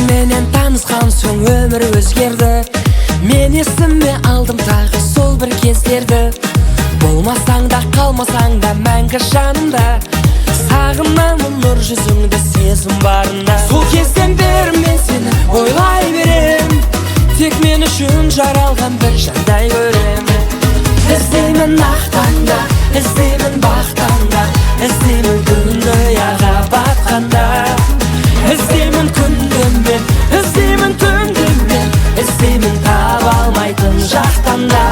менен танысқан соң өмір өзгерді. Мен есіме алдым тағы сол бір кездерді. Болмасаң да қалмасаң да мәңгі жанымда, сағынамын нұр жүзіңді сезім барында. Сол кезден бері мен сені ойлай берем, тек мен үшін жаралған бір жандай көрем. Іздеймін ақ таңда, іздеймін бақ таңда, іздеймін дүнияға батқанда. Іздеймін күндіммен, іздеймін түндіммен, іздеймін таба алмайтын жақтанда.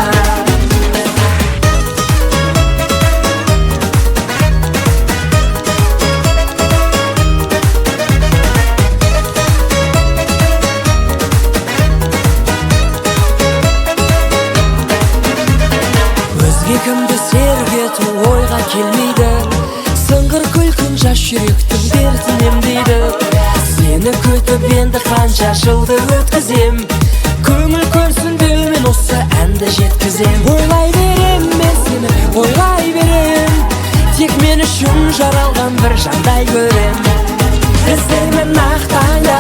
Кімді серік ету ойға келмейді, сыңғыр күлкін жас жүректің дертін емдейді. Сені күтіп енді қанша жылды өткізем, көңіл көрсін деумен осы әнді жеткізем. Ойлай берем мен сені, ойлай берем, тек мен үшін жаралған бір жандай көрем. Іздеймін ақ таңда,